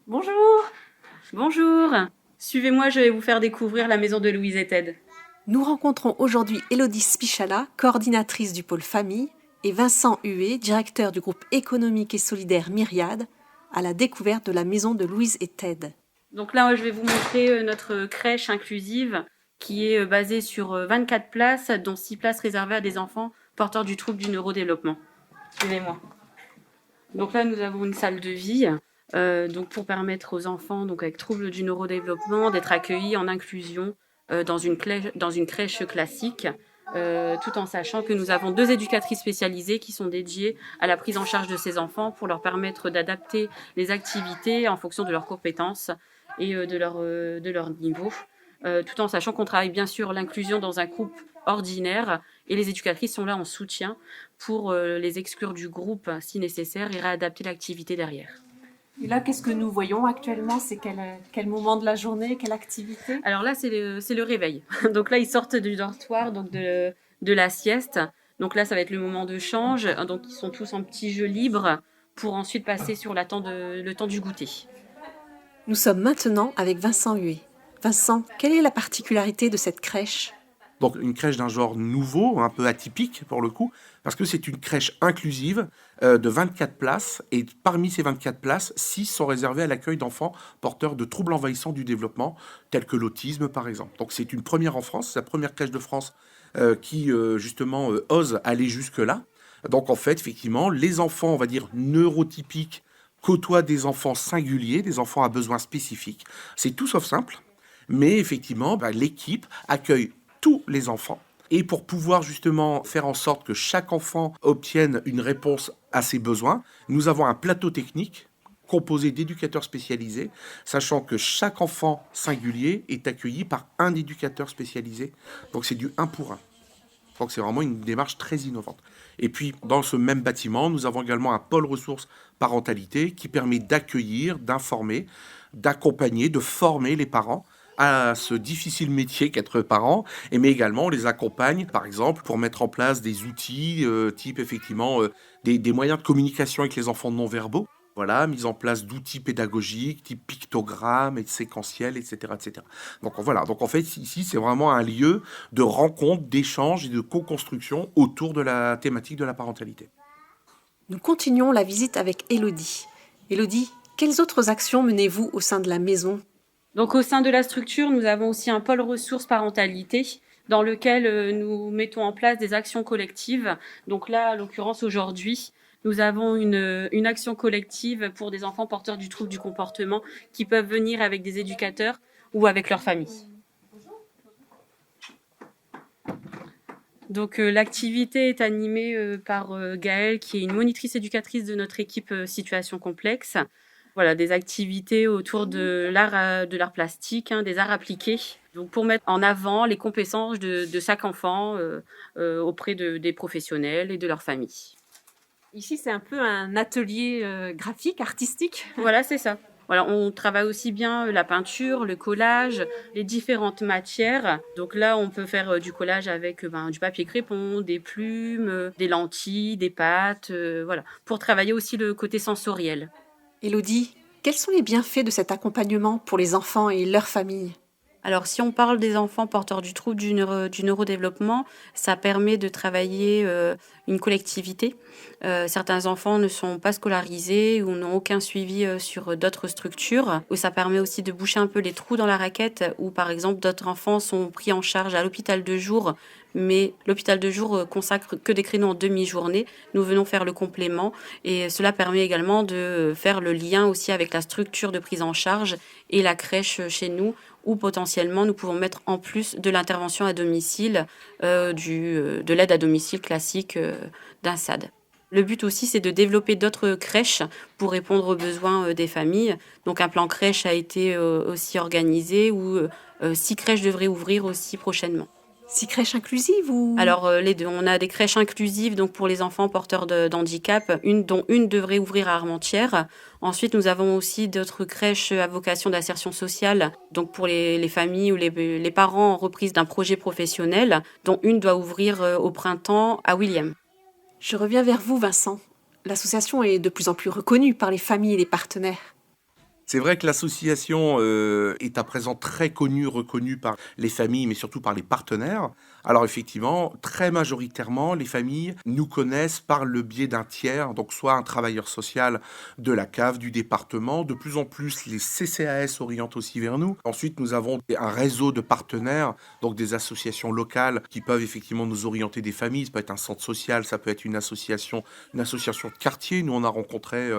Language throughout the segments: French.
Bonjour. Bonjour. Suivez-moi, je vais vous faire découvrir la maison de Louise et Ted. Nous rencontrons aujourd'hui Élodie Spichala, coordinatrice du pôle famille, et Vincent Huet, directeur du groupe économique et solidaire Myriade, à la découverte de la maison de Louise et Ted. Donc là, je vais vous montrer notre crèche inclusive qui est basée sur 24 places, dont 6 places réservées à des enfants porteurs du trouble du neurodéveloppement. Suivez-moi. Donc là, nous avons une salle de vie donc pour permettre aux enfants donc avec trouble du neurodéveloppement d'être accueillis en inclusion dans une crèche classique, tout en sachant que nous avons 2 éducatrices spécialisées qui sont dédiées à la prise en charge de ces enfants pour leur permettre d'adapter les activités en fonction de leurs compétences et de leur niveau, tout en sachant qu'on travaille bien sûr l'inclusion dans un groupe ordinaire et les éducatrices sont là en soutien pour les exclure du groupe si nécessaire et réadapter l'activité derrière. Et là, qu'est-ce que nous voyons actuellement? C'est quel moment de la journée, quelle activité? Alors là, c'est le réveil. Donc là, ils sortent du dortoir, donc de la sieste. Donc là, ça va être le moment de change. Donc ils sont tous en petits jeux libres pour ensuite passer sur le temps du goûter. Nous sommes maintenant avec Vincent Huet. Vincent, quelle est la particularité de cette crèche? Donc une crèche d'un genre nouveau, un peu atypique pour le coup, parce que c'est une crèche inclusive de 24 places, et parmi ces 24 places, 6 sont réservées à l'accueil d'enfants porteurs de troubles envahissants du développement, tels que l'autisme par exemple. Donc c'est une première en France, c'est la première crèche de France qui justement ose aller jusque-là. Donc en fait, effectivement, les enfants, on va dire, neurotypiques côtoient des enfants singuliers, des enfants à besoins spécifiques. C'est tout sauf simple, mais effectivement, l'équipe accueille tous les enfants. Et pour pouvoir justement faire en sorte que chaque enfant obtienne une réponse à ses besoins, nous avons un plateau technique composé d'éducateurs spécialisés, sachant que chaque enfant singulier est accueilli par un éducateur spécialisé. Donc c'est du 1 pour 1. Donc c'est vraiment une démarche très innovante. Et puis dans ce même bâtiment, nous avons également un pôle ressources parentalité qui permet d'accueillir, d'informer, d'accompagner, de former les parents à ce difficile métier qu'être parent, mais également on les accompagne, par exemple, pour mettre en place des outils, type effectivement des moyens de communication avec les enfants non-verbaux. Voilà, mise en place d'outils pédagogiques, type pictogrammes et séquentiels, etc., etc. Donc voilà, donc en fait ici c'est vraiment un lieu de rencontre, d'échange et de co-construction autour de la thématique de la parentalité. Nous continuons la visite avec Élodie. Élodie, quelles autres actions menez-vous au sein de la maison? Donc au sein de la structure, nous avons aussi un pôle ressources parentalité dans lequel nous mettons en place des actions collectives. Donc là, en l'occurrence aujourd'hui, nous avons une action collective pour des enfants porteurs du trouble du comportement qui peuvent venir avec des éducateurs ou avec leur famille. Donc l'activité est animée par Gaëlle, qui est une monitrice éducatrice de notre équipe Situation Complexe. Voilà, des activités autour de l'art plastique, des arts appliqués, donc pour mettre en avant les compétences de chaque enfant auprès des professionnels et de leur famille. Ici, c'est un peu un atelier graphique, artistique. Voilà, c'est ça. Voilà, on travaille aussi bien la peinture, le collage, les différentes matières. Donc là, on peut faire du collage avec du papier crépon, des plumes, des lentilles, des pâtes, voilà, pour travailler aussi le côté sensoriel. Élodie, quels sont les bienfaits de cet accompagnement pour les enfants et leurs familles? Alors, si on parle des enfants porteurs du trouble du neurodéveloppement, ça permet de travailler une collectivité. Certains enfants ne sont pas scolarisés ou n'ont aucun suivi sur d'autres structures. Où ça permet aussi de boucher un peu les trous dans la raquette, où par exemple d'autres enfants sont pris en charge à l'hôpital de jour, mais l'hôpital de jour consacre que des créneaux en demi-journée. Nous venons faire le complément et cela permet également de faire le lien aussi avec la structure de prise en charge et la crèche chez nous, où potentiellement nous pouvons mettre en plus de l'intervention à domicile, de l'aide à domicile classique d'un SAD. Le but aussi, c'est de développer d'autres crèches pour répondre aux besoins des familles. Donc un plan crèche a été aussi organisé où 6 crèches devraient ouvrir aussi prochainement. 6 crèches inclusives ou... Alors les deux, on a des crèches inclusives donc pour les enfants porteurs d'handicap, dont une devrait ouvrir à Armentières. Ensuite, nous avons aussi d'autres crèches à vocation d'insertion sociale, donc pour les familles ou les parents en reprise d'un projet professionnel, dont une doit ouvrir au printemps à William. Je reviens vers vous, Vincent. L'association est de plus en plus reconnue par les familles et les partenaires. C'est vrai que l'association est à présent très connue, reconnue par les familles, mais surtout par les partenaires. Alors effectivement, très majoritairement, les familles nous connaissent par le biais d'un tiers, donc soit un travailleur social de la CAF, du département. De plus en plus, les CCAS s'orientent aussi vers nous. Ensuite, nous avons un réseau de partenaires, donc des associations locales qui peuvent effectivement nous orienter des familles. Ça peut être un centre social, ça peut être une association de quartier. Nous, on a rencontré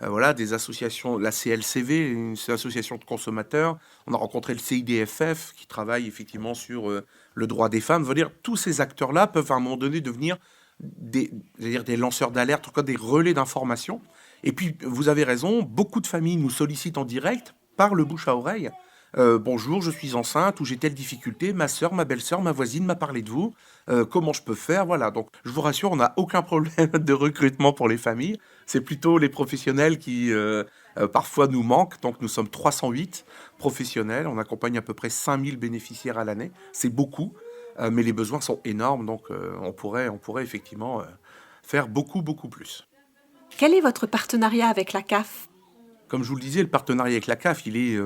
voilà, des associations, la CLCV, une association de consommateurs. On a rencontré le CIDFF qui travaille effectivement sur le droit des femmes. Je veux dire, tous ces acteurs-là peuvent à un moment donné devenir des lanceurs d'alerte, en tout cas des relais d'information. Et puis, vous avez raison, beaucoup de familles nous sollicitent en direct par le bouche à oreille. Bonjour, je suis enceinte ou j'ai telle difficulté, ma sœur, ma belle-sœur, ma voisine m'a parlé de vous, comment je peux faire, voilà. Donc, je vous rassure, on n'a aucun problème de recrutement pour les familles. C'est plutôt les professionnels qui parfois nous manquent. Donc, nous sommes 308 professionnels, on accompagne à peu près 5000 bénéficiaires à l'année. C'est beaucoup, mais les besoins sont énormes, donc on pourrait effectivement faire beaucoup, beaucoup plus. Quel est votre partenariat avec la CAF ? Comme je vous le disais, le partenariat avec la CAF, il est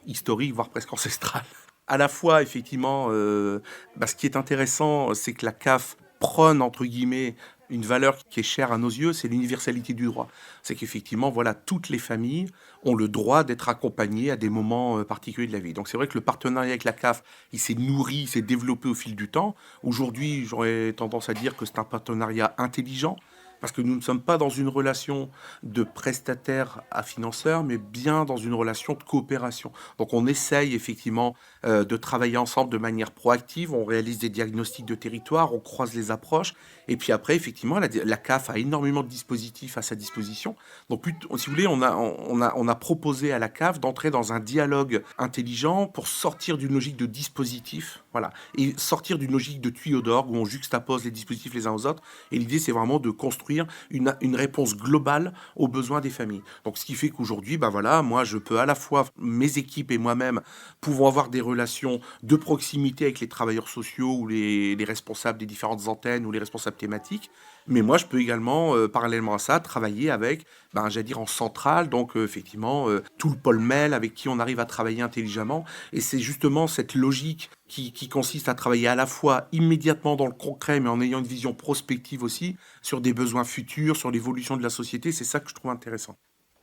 historique, voire presque ancestral. À la fois, effectivement, ce qui est intéressant, c'est que la CAF prône, entre guillemets, une valeur qui est chère à nos yeux, c'est l'universalité du droit. C'est qu'effectivement, voilà, toutes les familles ont le droit d'être accompagnées à des moments particuliers de la vie. Donc c'est vrai que le partenariat avec la CAF, il s'est nourri, il s'est développé au fil du temps. Aujourd'hui, j'aurais tendance à dire que c'est un partenariat intelligent, parce que nous ne sommes pas dans une relation de prestataire à financeur, mais bien dans une relation de coopération. Donc on essaye effectivement de travailler ensemble de manière proactive, on réalise des diagnostics de territoire, on croise les approches, et puis après effectivement la CAF a énormément de dispositifs à sa disposition. Donc si vous voulez, on a proposé à la CAF d'entrer dans un dialogue intelligent pour sortir d'une logique de dispositif, voilà, et sortir d'une logique de tuyau d'orgue où on juxtapose les dispositifs les uns aux autres. Et l'idée c'est vraiment de construire une réponse globale aux besoins des familles. Donc ce qui fait qu'aujourd'hui, voilà, moi je peux à la fois, mes équipes et moi-même, pouvons avoir des relations de proximité avec les travailleurs sociaux ou les responsables des différentes antennes ou les responsables thématiques. Mais moi, je peux également, parallèlement à ça, travailler avec, j'allais dire en centrale, donc effectivement, tout le pôle mail avec qui on arrive à travailler intelligemment. Et c'est justement cette logique qui consiste à travailler à la fois immédiatement dans le concret, mais en ayant une vision prospective aussi, sur des besoins futurs, sur l'évolution de la société. C'est ça que je trouve intéressant.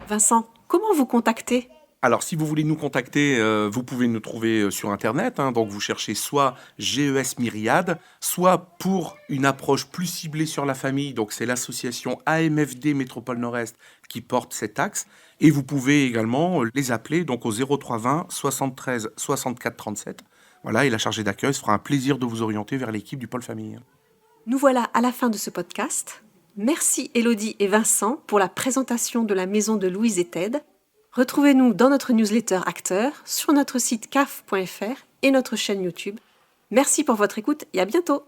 Vincent, comment vous contacter ? Alors, si vous voulez nous contacter, vous pouvez nous trouver sur Internet. Donc, vous cherchez soit GES Myriade, soit pour une approche plus ciblée sur la famille. Donc, c'est l'association AMFD Métropole Nord-Est qui porte cet axe. Et vous pouvez également les appeler donc au 0320 73 64 37. Voilà, et la chargée d'accueil se fera un plaisir de vous orienter vers l'équipe du pôle famille. Nous voilà à la fin de ce podcast. Merci Élodie et Vincent pour la présentation de la maison de Louise et Ted. Retrouvez-nous dans notre newsletter Acteurs, sur notre site caf.fr et notre chaîne YouTube. Merci pour votre écoute et à bientôt.